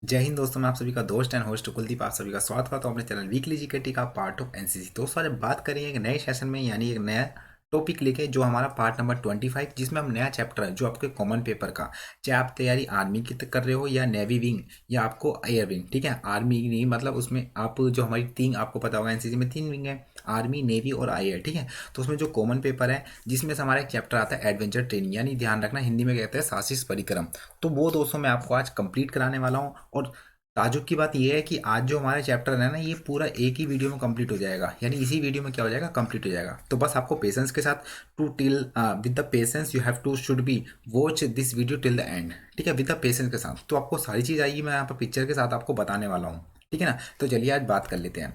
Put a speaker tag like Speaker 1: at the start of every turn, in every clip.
Speaker 1: जय हिंद दोस्तों, मैं आप सभी का दोस्त एंड होस्ट कुलदीप। आप सभी का स्वागत करता हूं अपने चैनल वीकली जीकेटी का पार्ट ऑफ एनसीसी। दोस्तों आज हम बात करेंगे एक नए सेशन में, यानी एक नया टॉपिक लेके, जो हमारा पार्ट नंबर 25, जिसमें हम नया चैप्टर है जो आपके कॉमन पेपर का, चाहे आप तैयारी आर्मी की कर रहे हो या नेवी विंग या आपको एयर विंग, ठीक है। आर्मी नहीं मतलब उसमें आप जो हमारी तीन, आपको पता होगा एनसीसी में तीन विंग है, आर्मी नेवी और आईएयर, ठीक है। तो उसमें जो कॉमन पेपर है जिसमें से हमारा एक चैप्टर आता है एडवेंचर ट्रेनिंग, यानी ध्यान रखना हिंदी में कहते हैं साहसिक परिक्रम। तो वो दोस्तों मैं आपको आज कंप्लीट कराने वाला हूँ। और ताजुब की बात यह है कि आज जो हमारा चैप्टर है ना, ये पूरा एक ही वीडियो में कंप्लीट हो जाएगा, यानी इसी वीडियो में क्या हो जाएगा, कंप्लीट हो जाएगा। तो बस आपको पेशेंस के साथ to till with the patience you have to should be watch this video till the end, ठीक है। विद द पेशेंस के साथ तो आपको सारी चीज़ आएगी, मैं यहाँ पर पिक्चर के साथ आपको बताने वाला हूँ, ठीक है ना। तो चलिए आज बात कर लेते हैं,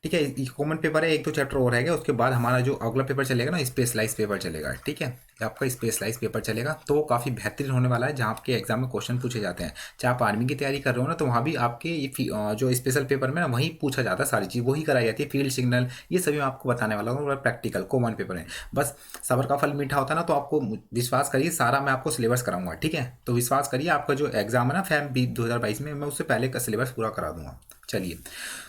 Speaker 1: ठीक है। कॉमन पेपर है, एक दो चैप्टर और रहेगा, उसके बाद हमारा जो अगला पेपर चलेगा ना, स्पेशलाइज पेपर चलेगा, ठीक है। आपका स्पेशलाइज पेपर चलेगा तो वो काफ़ी बेहतरीन होने वाला है, जहाँ आपके एग्जाम में क्वेश्चन पूछे जाते हैं। चाहे आप आर्मी की तैयारी कर रहे हो ना, तो वहाँ भी आपके जो स्पेशल पेपर में ना वहीं पूछा जाता है, सारी चीज़ वही कराई जाती है, फील्ड सिग्नल ये सभी मैं आपको बताने वाला हूँ। प्रैक्टिकल कॉमन पेपर है, बस सबर का फल मीठा होता है ना, तो आपको विश्वास करिए, सारा मैं आपको सिलेबस कराऊंगा, ठीक है। तो विश्वास करिए, आपका जो एग्जाम है ना फैम 2022 में, मैं उससे पहले का सिलेबस पूरा करा दूंगा। चलिए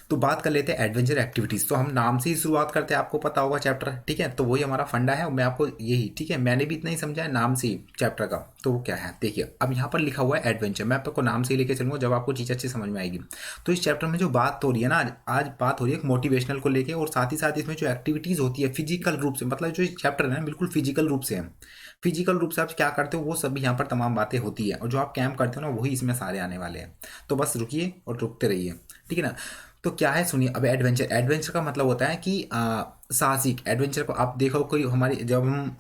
Speaker 1: तो बात कर लेते हैं एडवेंचर एक्टिविटीज़। तो हम नाम से ही शुरुआत करते हैं, आपको पता होगा चैप्टर, ठीक है। तो वही हमारा फंडा है, मैं आपको यही, ठीक है, मैंने भी इतना ही समझा है नाम से ही चैप्टर का। तो वो क्या है देखिए, अब यहाँ पर लिखा हुआ है एडवेंचर, मैं आपको नाम से ही लेके चलूँगा, जब आपको चीज़ अच्छी समझ में आएगी। तो इस चैप्टर में जो बात हो रही है ना, आज बात हो रही है मोटिवेशनल को लेके, और साथ ही साथ इसमें जो एक्टिविटीज़ होती है फिजिकल रूप से, मतलब जो चैप्टर है ना बिल्कुल फिजिकल रूप से है। फिजिकल रूप से आप क्या करते हो वो सब यहाँ पर तमाम बातें होती है, और जो आप कैंप करते हो ना वही इसमें सारे आने वाले हैं। तो बस रुकिए और रुकते रहिए, ठीक है ना। तो क्या है सुनिए, अब एडवेंचर, एडवेंचर का मतलब होता है कि साहसिक। एडवेंचर को आप देखो, कोई हमारी जब हम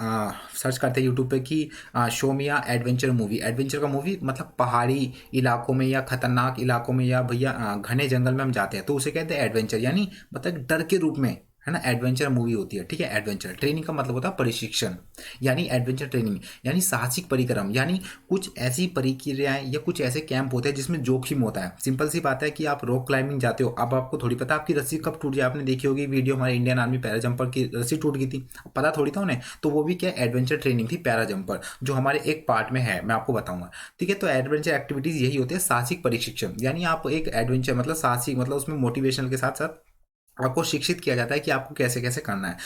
Speaker 1: सर्च करते हैं यूट्यूब पे कि शो मी या एडवेंचर मूवी, एडवेंचर का मूवी मतलब पहाड़ी इलाकों में या खतरनाक इलाकों में या भैया घने जंगल में हम जाते हैं, तो उसे कहते हैं एडवेंचर, यानी मतलब डर के रूप में, है ना। एडवेंचर मूवी होती है, ठीक है। एडवेंचर ट्रेनिंग का मतलब होता है प्रशिक्षण, यानी एडवेंचर ट्रेनिंग यानी साहसिक परिक्रम, यानी कुछ ऐसी प्रक्रियाएं या कुछ ऐसे कैंप होते हैं जिसमें जोखिम होता है। सिंपल सी बात है कि आप रॉक क्लाइंबिंग जाते हो, अब आपको थोड़ी पता आपकी रस्सी कब टूट जाए, आपने देखी होगी वीडियो, हमारे इंडियन आर्मी पैरा जंपर की रस्सी टूट गई थी, पता थोड़ी था उन्हें। तो वो भी क्या एडवेंचर ट्रेनिंग थी, पैरा जंपर, जो हमारे एक पार्ट में है, मैं आपको बताऊंगा, ठीक है। तो एडवेंचर एक्टिविटीज यही होती है, साहसिक प्रशिक्षण, यानी आप एक एडवेंचर मतलब साहसिक, मतलब उसमें मोटिवेशनल के साथ साथ आपको शिक्षित किया जाता है कि आपको कैसे कैसे करना है।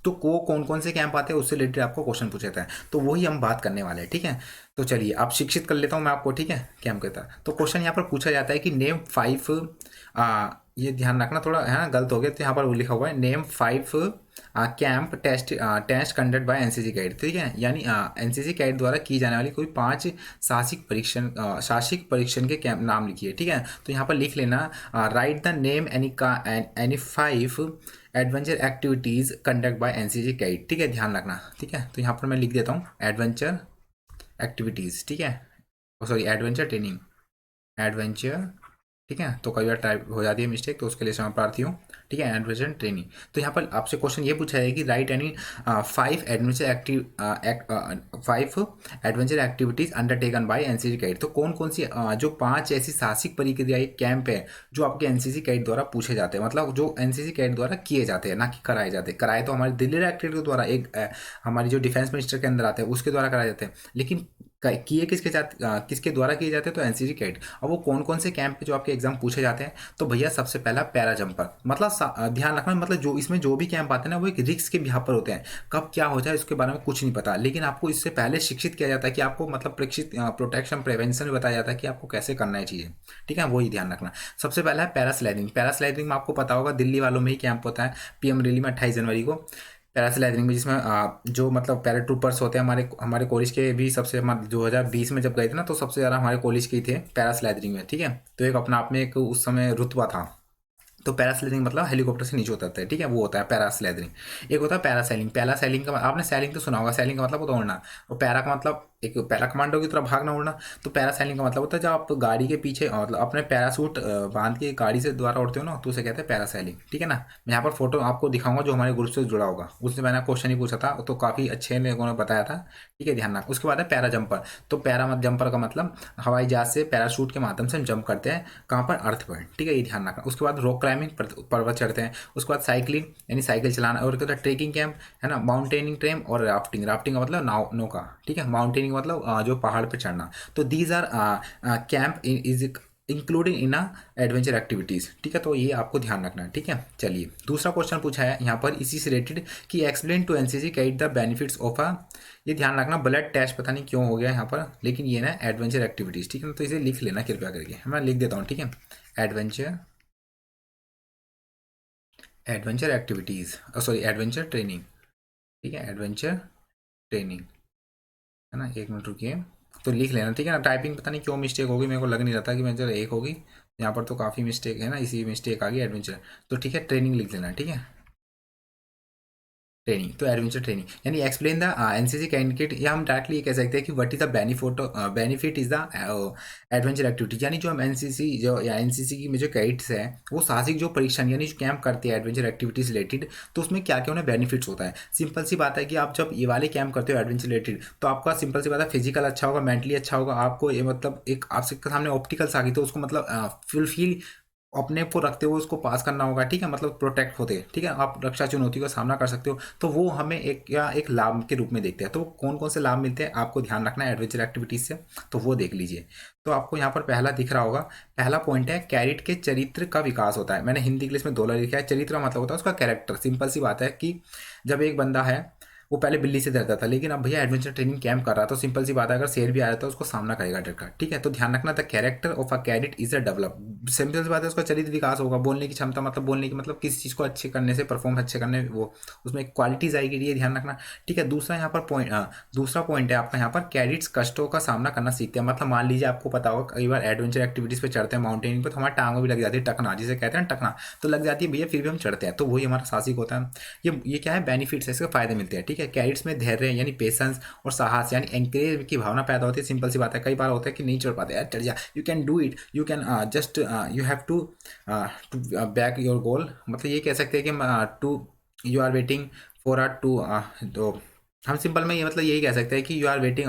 Speaker 1: तो को कौन कौन से कैंप आते हैं उससे रिलेटेड आपको क्वेश्चन पूछा जाता है, तो वही हम बात करने वाले हैं, ठीक है। तो चलिए आप शिक्षित कर लेता हूँ मैं आपको, ठीक है। कैंप कहता है, तो क्वेश्चन यहाँ पर पूछा जाता है कि नेम 5, ये ध्यान रखना थोड़ा है ना, गलत हो गया, तो यहाँ पर वो लिखा हुआ है name 5 camp test test conduct by NCC guide, ठीक है। यानी एनसीसी गाइड द्वारा की जाने वाली कोई 5 साहसिक परीक्षण के कैंप नाम लिखिए, ठीक है। तो यहाँ पर लिख लेना, right the name any 5 adventure activities conduct by NCC guide, ठीक है, ध्यान रखना, ठीक है। तो यहाँ पर मैं लिख देता हूँ एडवेंचर एक्टिविटीज़, ठीक है, सॉरी एडवेंचर ट्रेनिंग, एडवेंचर, ठीक है। तो कई बार टाइप हो जाती है मिस्टेक, तो उसके लिए क्षमा प्रार्थी हूँ, ठीक है। एडवेंचर ट्रेनिंग, तो यहाँ पर आपसे क्वेश्चन ये पूछा है कि right any 5 adventure activities undertaken by NCC guide. तो कौन कौन सी जो 5 ऐसी साहसिक प्रक्रिया कैंप है जो आपके एनसीसी गाइड द्वारा पूछे जाते हैं, मतलब जो एनसीसी गाइड द्वारा किए जाते हैं, ना कि कराए जाते हैं। कराए तो हमारे दिल्ली एक्टिविटी के द्वारा, एक हमारी जो डिफेंस मिनिस्टर के अंदर आते हैं उसके द्वारा कराए जाते हैं, लेकिन किए किसके साथ, किसके द्वारा किए जाते हैं, तो एनसीसी कैड। अब वो कौन कौन से कैंप पे जो आपके एग्जाम पूछे जाते हैं, तो भैया सबसे पहला पैरा जंपर, मतलब ध्यान रखना, मतलब जो इसमें जो भी कैंप आते हैं ना वो एक रिस्क के बिहार पर होते हैं, कब क्या हो जाए इसके बारे में कुछ नहीं पता, लेकिन आपको इससे पहले शिक्षित किया जाता है कि आपको मतलब प्रोटेक्शन प्रिवेंशन भी बताया जाता है कि आपको कैसे करना है चीज़ें, ठीक है। वही ध्यान रखना। सबसे पहला है पैरास्लाइडिंग। पैरास्लाइडिंग में आपको पता होगा दिल्ली वालों में ही कैंप होता है, पीएम रैली में 28 जनवरी को, पैरास्लाइडिंग में, जिसमें जो मतलब पैराट्रूपर्स होते हैं, हमारे हमारे कॉलेज के भी सबसे 2020 में जब गए थे ना, तो सबसे ज़्यादा हमारे कॉलेज के ही थे पैरास्लाइडिंग में, ठीक है। तो एक अपना आप में एक उस समय रुतबा था। तो पैरास्लाइडिंग मतलब हेलीकॉप्टर से नीचे उतरते हैं, ठीक है, वो होता है पैरास्लाइडिंग। एक होता है पैरासेलिंग। पैरासेलिंग का आपने सेलिंग तो सुना होगा, सेलिंग का मतलब होता है उड़ना, और पैरा का मतलब एक पैरा कमांडो की तरह भागना उड़ना। तो पैरासेलिंग का मतलब होता है जब आप गाड़ी के पीछे मतलब अपने पैरासूट बांध के गाड़ी से द्वारा उड़ते हो ना, तो उसे कहते हैं पैरासेलिंग, ठीक है ना। मैं यहाँ पर फोटो आपको दिखाऊंगा जो हमारे ग्रुप से जुड़ा होगा, उसने मैंने क्वेश्चन ही पूछा था, तो काफ़ी अच्छे लोगों ने बताया था, ठीक है, ध्यान रखना। उसके बाद है पैरा जंपर। तो पैरा जंपर का मतलब हवाई जहाज से पैराशूट के माध्यम से हम जंप करते हैं, कहाँ पर, अर्थ पर, ठीक है, ये ध्यान रखना। उसके बाद रॉक क्लाइंबिंग, पर्वत चढ़ते हैं। उसके बाद साइकिलिंग यानी साइकिल चलाना, और क्या ट्रेकिंग कैंप, है ना, माउंटेनिंग ट्रेम, और राफ्टिंग। राफ्टिंग का मतलब नाव, नौका, ठीक है। माउंटेनिंग मतलब जो पहाड़ पे चढ़ना। तो these are camp is including in adventure activities. ठीक है, तो ये आपको ध्यान रखना है। ठीक है, चलिए दूसरा क्वेश्चन पूछा है यहाँ पर इसी से रिलेटेड कि explain to NCC CAT the benefits of a, ये ध्यान रखना ब्लड टेस्ट पता नहीं क्यों हो गया यहाँ पर, लेकिन ये ना एडवेंचर एक्टिविटीज़। ठीक है, तो इसे लिख लेना कृपया करके, मैं लिख देता हूँ। ठीक है, adventure adventure activities, sorry adventure training. ठीक है, एडवेंचर ट्रेनिंग, है ना, एक मिनट रुकिए, तो लिख लेना। ठीक है ना, टाइपिंग पता नहीं क्यों मिस्टेक होगी, मेरे को लग नहीं रहा था कि एडवेंचर एक होगी, यहाँ पर तो काफ़ी मिस्टेक है ना, इसी मिस्टेक आ गई एडवेंचर। तो ठीक है, ट्रेनिंग लिख लेना। ठीक है, ट्रेनिंग, तो एडवेंचर ट्रेनिंग यानी एक्सप्लेन द एनसीसी कैंडिडेट, या हम डायरेक्टली ये कह सकते हैं कि what is the benefit is the adventure activity. यानी जो हम एनसीसी जो या एनसीसी की में जो कैडेट्स हैं वो साहसिक जो परीक्षण यानी जो कैंप करते हैं एडवेंचर एक्टिविटीज रिलेटेड, तो उसमें क्या क्या उन्हें बेनिफिट्स होता है। सिंपल सी बात है कि आप जब ये वाले कैंप करते हो एडवेंचर रिलेटेड, तो आपका सिंपल सी बात है फिजिकल अच्छा होगा, मेंटली अच्छा होगा, आपको ये मतलब एक आपके सामने ऑप्टिकल्स आ गई तो उसको मतलब फुलफिल अपने को रखते हुए उसको पास करना होगा। ठीक है, मतलब प्रोटेक्ट होते हैं। ठीक है, आप रक्षा चुनौती का सामना कर सकते हो, तो वो हमें एक या एक लाभ के रूप में देखते हैं। तो कौन कौन से लाभ मिलते हैं आपको ध्यान रखना है एडवेंचर एक्टिविटीज से, तो वो देख लीजिए। तो आपको यहाँ पर पहला दिख रहा होगा, पहला पॉइंट है कैडेट के चरित्र का विकास होता है। मैंने हिंदी इंग्लिश में दो लिखा है। चरित्र का मतलब होता है उसका कैरेक्टर। सिंपल सी बात है कि जब एक बंदा है वो पहले बिल्ली से डरता था, लेकिन अब भैया एडवेंचर ट्रेनिंग कैंप कर रहा है, तो सिंपल सी बात है अगर शेर भी आ जाता है उसको सामना करेगा डर का। ठीक है, तो ध्यान रखना the character of a cadet is a develop. Simple सी बात है उसका चरित्र विकास होगा, बोलने की क्षमता, मतलब बोलने की मतलब किसी चीज़ को अच्छे करने से, परफॉर्म अच्छे करने, वो उसमें क्वालिटीज आएगी, ये ध्यान रखना। ठीक है, दूसरा यहाँ पर पॉइंट, दूसरा पॉइंट है आपका यहाँ पर कैडेट्स कष्टों का सामना करना सीखते हैं। मतलब मान लीजिए आपको पता होगा कई बार एडवेंचर एक्टिविटीज पे चढ़ते हैं माउंटेनिंग पे, तो हमारी टांगों भी लग जाती है, टकना जिसे कहते हैं टकना, तो लग जाती है भैया, फिर भी हम चढ़ते हैं, तो वही हमारा साहसिक होता है। ये क्या है, बेनिफिट्स है, इसके फायदे मिलते हैं। ठीक है, कैडेट्स में धैर्य यानी पेशेंस और साहस यानी एंकरेज की भावना पैदा होती है। सिंपल सी बात है, कई बार होता है कि नहीं चढ़ पाते, यार चढ़ जा, you can do it, you can just you have to back your goal, मतलब ये कह सकते हैं कि to you are waiting for a to, तो हम सिंपल में ये मतलब यही कह सकते हैं कि you are waiting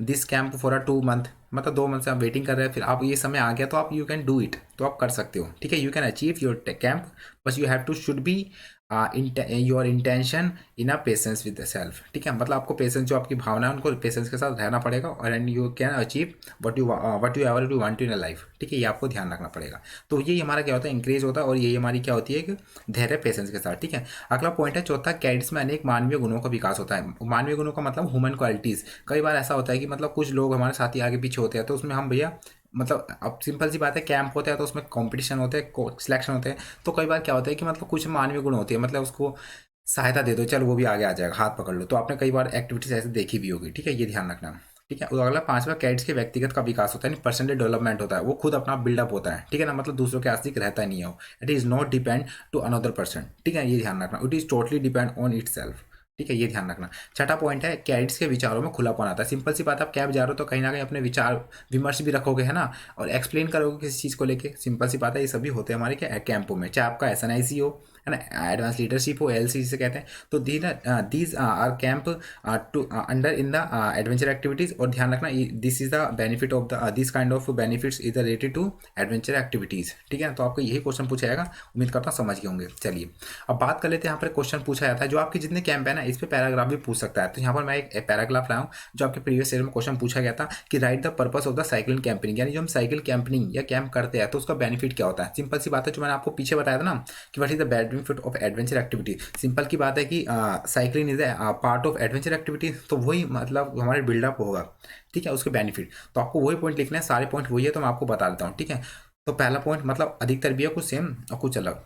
Speaker 1: this camp for a 2 month, मतलब 2 मंथ से आप वेटिंग कर रहे हैं, फिर आप ये समय आ गया तो आप यू कैन डू इट, तो आप कर सकते हो। ठीक है, you can achieve your camp, बस you have to should be your intention in a patience with the self. ठीक है, मतलब आपको पेशेंस, जो आपकी भावना है उनको पेशेंस के साथ रहना पड़ेगा, और and you can achieve what you ever you want in a life. ठीक है, ये आपको ध्यान रखना पड़ेगा। तो ये हमारा क्या होता है, इंक्रेज होता है, और यही हमारी क्या होती है कि धैर्य पेशेंस के साथ। ठीक है, अगला पॉइंट है चौथा, कैडेट्स में अनेक मानवीय गुणों का विकास होता है। मानवीय गुणों का मतलब ह्यूमन क्वालिटीज़। कई बार ऐसा होता है कि मतलब कुछ लोग हमारे साथी आगे पीछे होते हैं, तो उसमें हम भैया मतलब अब सिंपल सी बात है, कैंप होता है तो उसमें कंपटीशन होते हैं, सिलेक्शन होते हैं, तो कई बार क्या होता है कि मतलब कुछ मानवीय गुण होती है, मतलब उसको सहायता दे दो, चल वो भी आगे आ जाएगा, हाथ पकड़ लो, तो आपने कई बार एक्टिविटीज ऐसे देखी भी होगी। ठीक है, ये ध्यान रखना। ठीक है, और अगला पांचवा, कैडेट्स के व्यक्तिगत का विकास होता है, यानी पर्सनल डेवलपमेंट होता है, वो खुद अपना बिल्डअप होता है। ठीक है ना, मतलब दूसरों के आस्तिक रहता नहीं है वो, it is not depend to another person. ठीक है, ये ध्यान रखना, it is totally depend on itself. ठीक है, ये ध्यान रखना। छठा पॉइंट है, कैडेट्स के विचारों में खुलापन आता है। सिंपल सी बात, आप कैब जा रहे हो तो कहीं ना कहीं अपने विचार विमर्श भी रखोगे, है ना, और एक्सप्लेन करोगे किसी चीज़ को लेके। सिंपल सी बात है, ये सभी होते हैं हमारे क्या कैंपों में, चाहे आपका SNIC हो, है ना, एडवांस लीडरशिप हो, LC जिसे कहते हैं, तो these are camp to under in the adventure activities. और ध्यान रखना, this is the benefit of the this kind of benefits is related to adventure activities. ठीक है, तो आपको यही क्वेश्चन पूछा जाएगा, उम्मीद करता हूँ समझ गए होंगे। चलिए अब बात कर लेते हैं, यहाँ पर क्वेश्चन पूछा जाता है जो आपके जितने कैंप है ना, इस पर पैराग्राफ भी पूछ सकता है। तो यहाँ पर मैं एक पैराग्राफ लाया हूँ जो आपके प्रीवियस ईयर में क्वेश्चन पूछा गया था कि right the purpose of the cycle camping, यानी जो हम साइकिल कैंपिंग या कैंप करते हैं तो उसका बेनिफिट क्या होता है। सिंपल सी बात है, जो मैंने आपको पीछे बताया था ना कि what is the benefit of adventure activity. Simple की बात है कि cycling is a part of adventure activity, तो वही मतलब हमारे बिल्डअप होगा। ठीक है, उसके बेनिफिट, तो आपको वही पॉइंट लिखना है, सारे पॉइंट वही है, तो मैं आपको बता देता हूँ। ठीक है, तो पहला पॉइंट मतलब अधिकतर भी है, कुछ सेम और कुछ अलग।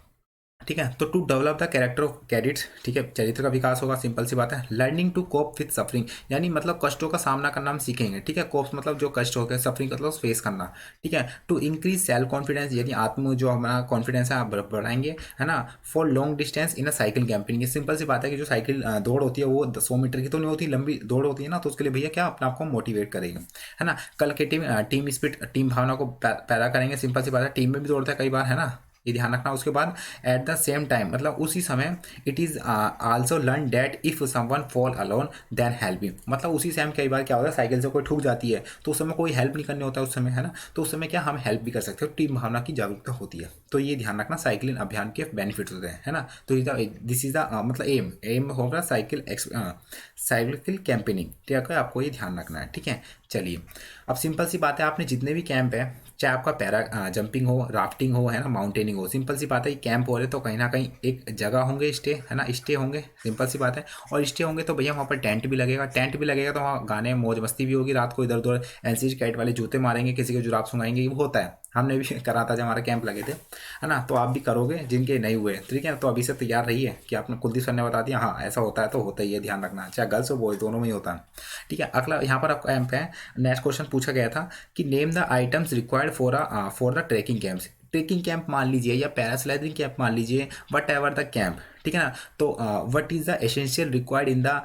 Speaker 1: ठीक है, तो to develop the character of cadets. ठीक है, चरित्र का विकास होगा, सिंपल सी बात है। Learning to cope with suffering, यानी मतलब कष्टों का सामना करना हम सीखेंगे। ठीक है, कोप्स मतलब जो कष्ट हो गए, सफरिंग मतलब फेस करना। ठीक है, टू इंक्रीज सेल्फ कॉन्फिडेंस, यानी आत्म जो हमारा कॉन्फिडेंस है आप बढ़ाएंगे, है ना। For long distance in a cycle camping, ये सिंपल सी बात है कि जो साइकिल दौड़ होती है वो 100 मीटर की तो नहीं होती, लंबी दौड़ होती है ना, तो उसके लिए भैया क्या अपने आप को मोटिवेट करेगा, है ना। कल के टीम स्पिरिट, टीम भावना को पैदा करेंगे। सिंपल सी बात है, टीम में भी दौड़ता है कई बार, है ना, ये ध्यान रखना। उसके बाद एट द सेम टाइम मतलब उसी समय, it is also learn that if someone fall alone then help him, मतलब उसी टाइम कई बार क्या होता है, साइकिल से कोई ठुक जाती है तो उस समय कोई हेल्प नहीं करने होता है उस समय, है ना, तो उस समय क्या हम हेल्प भी कर सकते हो, टीम भावना की जागरूकता होती है। तो ये ध्यान रखना, साइकिलिंग अभियान के बेनिफिट्स होते हैं, है ना। तो दिस इज द मतलब एम होगा साइकिल कैंपेनिंग। ठीक है, आपको ये ध्यान रखना है। ठीक है, चलिए, अब सिंपल सी बात है, आपने जितने भी कैंप है, चाहे आपका पैरा जंपिंग हो, राफ्टिंग हो, है ना, माउंटेनिंग हो, सिंपल सी बात है, कैंप हो रहे तो कहीं ना कहीं एक जगह होंगे स्टे, है ना, स्टे होंगे, सिंपल सी बात है। और स्टे होंगे तो भैया वहाँ पर टेंट भी लगेगा, टेंट भी लगेगा तो वहाँ गाने मौज मस्ती भी होगी, रात को इधर उधर एनसीसी कैट वाले जूते मारेंगे, किसी के जुराब सुनाएंगे, वो होता है, हमने भी करा था जब हमारे कैंप लगे थे, है ना। तो आप भी करोगे जिनके नहीं हुए, ठीक है। तो अभी से तैयार रहिए कि आपने कुलदीप सर ने बता दिया, हाँ ऐसा होता है तो होता ही है, ध्यान रखना, चाहे गर्ल्स हो बॉयज दोनों में ही होता है, ठीक है। अगला यहाँ पर आपका कैंप है, नेक्स्ट क्वेश्चन पूछा गया था कि name the items required for the trekking camps. Trekking camp मान लीजिए या पैरास्लाइडिंग कैंप मान लीजिए, वट एवर द कैंप, ठीक है ना। तो what is the essential required in the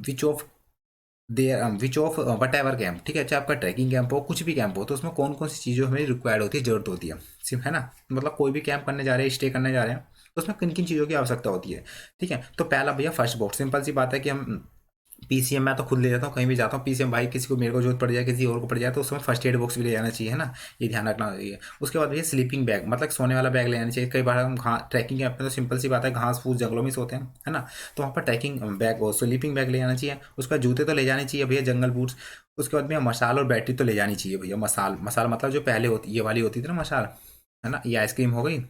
Speaker 1: which of their which of whatever camp, ठीक है। चाहे आपका ट्रैकिंग कैंप हो, कुछ भी कैंप हो, तो उसमें कौन कौन सी चीज़ें हमें रिक्वायर्ड होती है, जरूरत होती है, सिर्फ, है ना। मतलब कोई भी कैंप करने जा रहे हैं, स्टे करने जा रहे हैं, तो उसमें किन किन चीज़ों की आवश्यकता होती है, ठीक है। तो पहला भैया फर्स्ट बॉक्स, सिंपल सी बात है कि हम पीसीएम मैं तो खुद ले जाता हूँ, कहीं भी जाता हूँ पीसीएम, भाई किसी को, मेरे को जरूरत पड़ जाए, किसी और को पड़ जाए, तो उसमें फर्स्ट एड बॉक्स भी ले जाना चाहिए, है ना, ये ध्यान रखना चाहिए। उसके बाद भैया स्लीपिंग बैग, मतलब सोने वाला बैग ले जाना चाहिए। कई बार हम ट्रैकिंग कैंप में तो सिंपल सी बात है घास फूस जंगलों में सोते हैं, है ना, तो वहाँ पर ट्रैकिंग बैग और स्लीपिंग बैग ले जाना चाहिए। उसका जूते तो ले जाने चाहिए भैया, जंगल बूट्स। उसके बाद भैया मसाल और बैटरी तो ले जानी चाहिए भैया, मसाल मसाल मतलब जो पहले होती ये वाली होती थी ना मसाल, है ना, ये आइसक्रीम हो गई,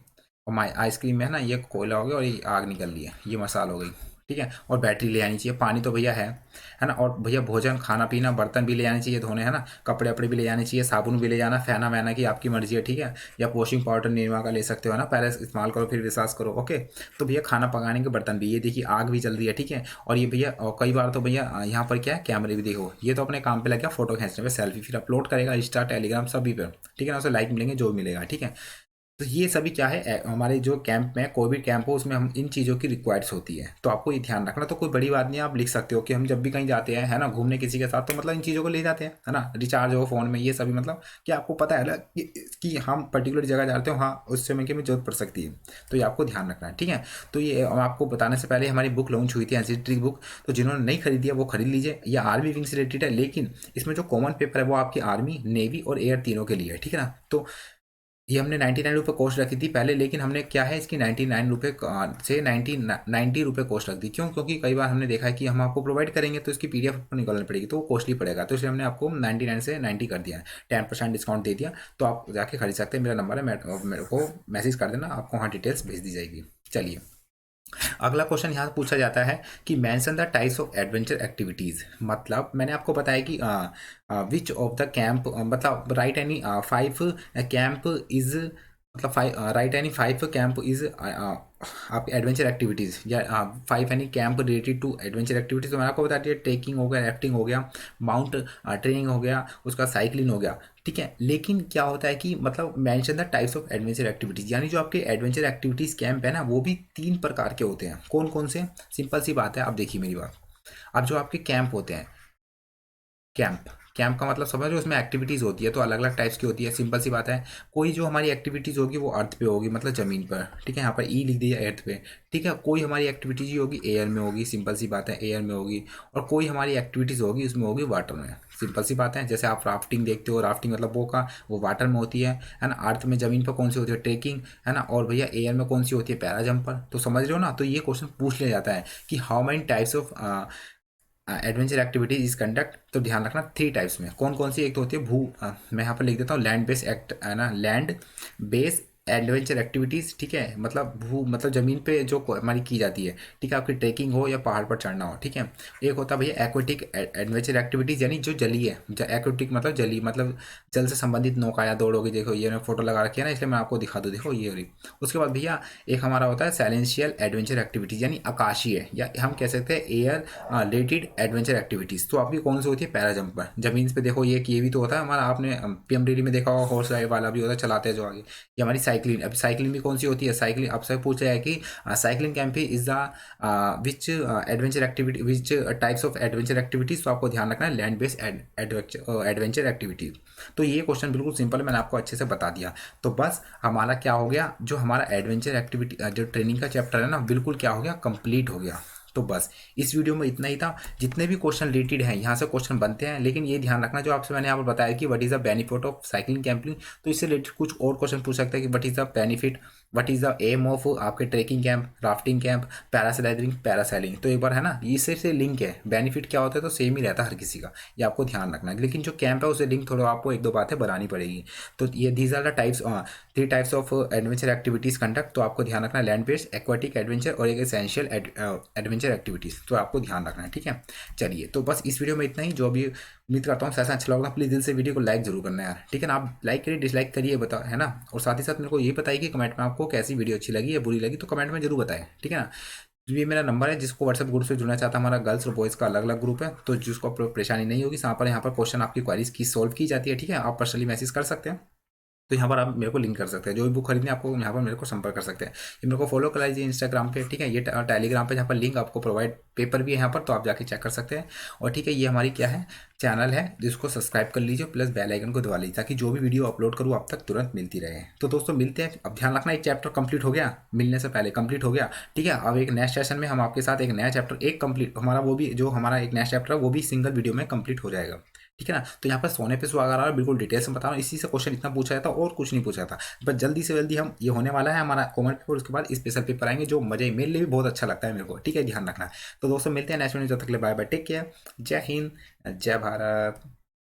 Speaker 1: और आइसक्रीम में है ना ये कोयला हो गया और ये आग निकल रही है, ये मसाल हो गई, ठीक है। और बैटरी ले आनी चाहिए, पानी तो भैया है ना। और भैया भोजन खाना पीना बर्तन भी ले आने चाहिए धोने, है ना, कपड़े वपड़े भी ले जाने चाहिए, साबुन भी ले जाना, फैना वैना की आपकी मर्जी है, ठीक है। या वॉशिंग पाउडर निरमा का ले सकते हो ना, पहले इस्तेमाल करो फिर विश्वास करो, ओके। तो भैया खाना पकाने के बर्तन भी, ये देखिए आग भी जल रही है, ठीक है। और ये भैया, और कई बार तो भैया यहाँ पर क्या है, कैमरे भी देखो, ये तो अपने काम पे लग गया फोटो खींचने पे, सेल्फी फिर अपलोड करेगा इंस्टा टेलीग्राम सभी पे, ठीक है ना, उसे लाइक मिलेंगे जो भी मिलेगा, ठीक है। तो ये सभी क्या है, हमारे जो कैंप में, कोई भी कैंप हो उसमें हम इन चीज़ों की रिक्वायर्ड्स होती है, तो आपको ये ध्यान रखना। तो कोई बड़ी बात नहीं है, आप लिख सकते हो कि हम जब भी कहीं जाते हैं, है ना, घूमने किसी के साथ, तो मतलब इन चीज़ों को ले जाते हैं, है ना, रिचार्ज हो फ़ोन में, ये सभी मतलब कि आपको पता है ना कि हम पर्टिकुलर जगह जाते हो, हाँ उस समय की हमें जरूरत पड़ सकती है, तो ये आपको ध्यान रखना है, ठीक है। तो ये आपको बताने से पहले हमारी बुक लॉन्च हुई थी, एनसीसी ट्रिक बुक, तो जिन्होंने नहीं खरीदी है वो खरीद लीजिए। ये आर्मी विंग से रिलेटेड है, लेकिन इसमें जो कॉमन पेपर है वो आपकी आर्मी, नेवी और एयर तीनों के लिए है, ठीक है ना। तो ये हमने 99 रुपये कॉस्ट रखी थी पहले, लेकिन हमने क्या है इसकी 99 रुपये से 90 रुपये कॉस्ट रख दी। क्यों? क्योंकि कई बार हमने देखा है कि हम आपको प्रोवाइड करेंगे तो इसकी पीडीएफ आपको निकालनी पड़ेगी, तो वो कॉस्टली पड़ेगा, तो इसलिए हमने आपको 99 से 90 कर दिया है, 10% डिस्काउंट दे दिया। तो आप जाके खरीद सकते हैं, मेरा नंबर है, मेरे को मैसेज कर देना, आपको वहाँ डिटेल्स भेज दी जाएगी। चलिए, अगला क्वेश्चन यहाँ पूछा जाता है कि mention the types of adventure activities. मतलब मैंने आपको बताया कि विच ऑफ द कैंप, मतलब राइट एनी 5 कैंप इज, मतलब राइट एनी 5 कैंप इज आप एडवेंचर एक्टिविटीज़, या 5 any camp related to adventure activities. तो मैंने आपको बता दिया, ट्रेकिंग हो गया, राफ्टिंग हो गया, माउंट ट्रेनिंग हो गया, उसका साइकिलिंग हो गया, ठीक है। लेकिन क्या होता है कि मतलब mention the types of adventure activities, यानी जो आपके एडवेंचर एक्टिविटीज़ कैंप है ना, वो भी 3 प्रकार के होते हैं। कौन कौन से? सिंपल सी बात है, आप देखिए मेरी बात। अब जो आपके कैंप होते हैं, कैंप कैंप का मतलब समझ रहे हो, उसमें एक्टिविटीज़ होती है, तो अलग अलग टाइप्स की होती है। सिंपल सी बात है, कोई जो हमारी एक्टिविटीज़ होगी वो अर्थ पे होगी, मतलब ज़मीन पर, ठीक है, यहाँ पर ई लिख दिया अर्थ पे, ठीक है। कोई हमारी एक्टिविटीज होगी एयर में होगी, सिंपल सी बात है, एयर में होगी। और कोई हमारी एक्टिविटीज़ होगी उसमें होगी वाटर में, सिंपल सी बात है। जैसे आप राफ्टिंग देखते हो, राफ्टिंग मतलब वो वाटर में होती है ना। अर्थ में ज़मीन पर कौन सी होती है? ट्रेकिंग, है ना। और भैया एयर में कौन सी होती है? Para jumper. तो समझ रहे हो ना। तो ये क्वेश्चन पूछ लिया जाता है कि how many types of adventure activities is conduct. तो ध्यान रखना 3 टाइप्स में कौन कौन सी। एक तो होती है मैं यहाँ पर लिख देता हूँ लैंड बेस एक्ट, है ना, लैंड बेस एडवेंचर एक्टिविटीज़, ठीक है। मतलब मतलब ज़मीन पे जो हमारी की जाती है, ठीक है, आपकी ट्रैकिंग हो या पहाड़ पर चढ़ना हो, ठीक है। एक होता है भैया एक्वेटिक एडवेंचर एक्टिविटीज़, यानी जो जलीय है। एक्वेटिक मतलब जली, मतलब जल से संबंधित नौकाया दौड़ोगी। देखो ये मैं फोटो लगा रखी है ना, इसलिए मैं आपको दिखा दूँ, देखो ये हो रही। उसके बाद भैया एक हमारा होता है सैलेंशियल एडवेंचर एक्टिविटीज़, यानी आकाशीय, या हम कह सकते हैं एयर रिलेटेड एडवेंचर एक्टिविटीज़। तो आपकी कौन सी होती है? पैरा जंपर, जमीन पे देखो ये भी तो होता है हमारा, आपने पीएमडीडी में देखा होगा, हॉर्स राइड वाला भी होता है, चलाते हैं जो आगे। ये हमारी साइकिलिंग। अब साइकिलिंग भी कौन सी होती है? साइकिलिंग आपसे पूछ रहा है कि cycling camp is the which adventure activity, which types of adventure activities. तो आपको ध्यान रखना है लैंड बेस्ड एडवेंचर एक्टिविटीज। तो ये क्वेश्चन बिल्कुल सिंपल है, मैंने आपको अच्छे से बता दिया। तो बस हमारा क्या हो गया, जो हमारा एडवेंचर एक्टिविटी जो ट्रेनिंग का चैप्टर है ना, बिल्कुल क्या हो गया, कंप्लीट हो गया। तो बस इस वीडियो में इतना ही था। जितने भी क्वेश्चन रिलेटेड हैं यहाँ से क्वेश्चन बनते हैं, लेकिन ये ध्यान रखना जो आपसे मैंने यहाँ पर बताया कि what is the benefit of cycling camping, तो इससे रिलेटेड कुछ और क्वेश्चन पूछ सकते हैं कि what is the benefit, what is the aim of आपके trekking camp, rafting camp, paragliding, parasailing. तो एक बार है ना, इससे से लिंक है, बेनिफिट क्या होता है तो सेम ही रहता है हर किसी का, ये आपको ध्यान रखना है। लेकिन जो कैंप है उससे लिंक थोड़ा आपको एक दो बातें बनानी पड़ेगी। तो ये these are the types, 3 types of adventure activities conduct. तो आपको ध्यान रखना है लैंड बेस्ड, एक्वाटिक एडवेंचर और एक एसेंशियल एडवेंचर एक्टिविटीज़, तो आपको ध्यान रखना है। ठीक है, चलिए तो बस इस वीडियो में इतना ही। जो अभी उम्मीद करता हूँ ऐसा अच्छा लगा, प्लीज़ दिल से वीडियो को लाइक जरूर करना यार, ठीक है ना। आप लाइक करिए, डिसलाइक करिए, बता है ना। और साथ ही साथ मेरे को ये बताइए कि कमेंट में आपको कैसी वीडियो अच्छी लगी या बुरी लगी, तो कमेंट में जरूर बताएं, ठीक है ना। ये मेरा नंबर है, जिसको व्हाट्सएप ग्रुप से जुड़ना चाहता है, हमारा गर्ल्स और बॉयज़ का अलग अलग ग्रुप है, तो जिसको परेशानी नहीं होगी यहाँ पर क्वेश्चन आपकी क्वारीज की सॉल्व की जाती है, ठीक है। आप पर्सनली मैसेज कर सकते हैं, तो यहाँ पर आप मेरे को लिंक कर सकते हैं। जो भी बुक खरीदनी है आपको यहाँ पर मेरे को संपर्क कर सकते हैं। ये मेरे को फॉलो कर लीजिए इंस्टाग्राम पे, ठीक है। ये टेलीग्राम पे जहाँ पर लिंक आपको प्रोवाइड पेपर भी है यहाँ पर, तो आप जाके चेक कर सकते हैं। और ठीक है, ये हमारी क्या है, चैनल है, जिसको सब्सक्राइब कर लीजिए, प्लस बेल आइकन को दबा लीजिए, ताकि जो भी वीडियो अपलोड करूँ आप तक तुरंत मिलती रहे। तो दोस्तों मिलते हैं। अब ध्यान रखना, एक चैप्टर कंप्लीट हो गया, मिलने से पहले कंप्लीट हो गया, ठीक है। अब एक नेक्स्ट सेशन में हम आपके साथ एक नया चैप्टर एक कंप्लीट हमारा, वो भी जो हमारा एक नेक्स्ट चैप्टर है वो भी सिंगल वीडियो में कंप्लीट हो जाएगा, ठीक है ना। तो यहाँ पर सोने पे सुहागा रहा, बिल्कुल डिटेल्स में बता रहा हूँ, इसी से क्वेश्चन इतना पूछा जाता और कुछ नहीं पूछा था। बस जल्दी से जल्दी हम ये होने वाला है हमारा कॉमन पेपर, उसके बाद स्पेशल पेपर आएंगे, जो मजे मेरे लिए भी बहुत अच्छा लगता है मेरे को, ठीक है। ध्यान रखना। तो दोस्तों मिलते हैं नेक्स्ट वीडियो, जब तक के लिए बाय बाय, टेक केयर, जय हिंद, जय भारत।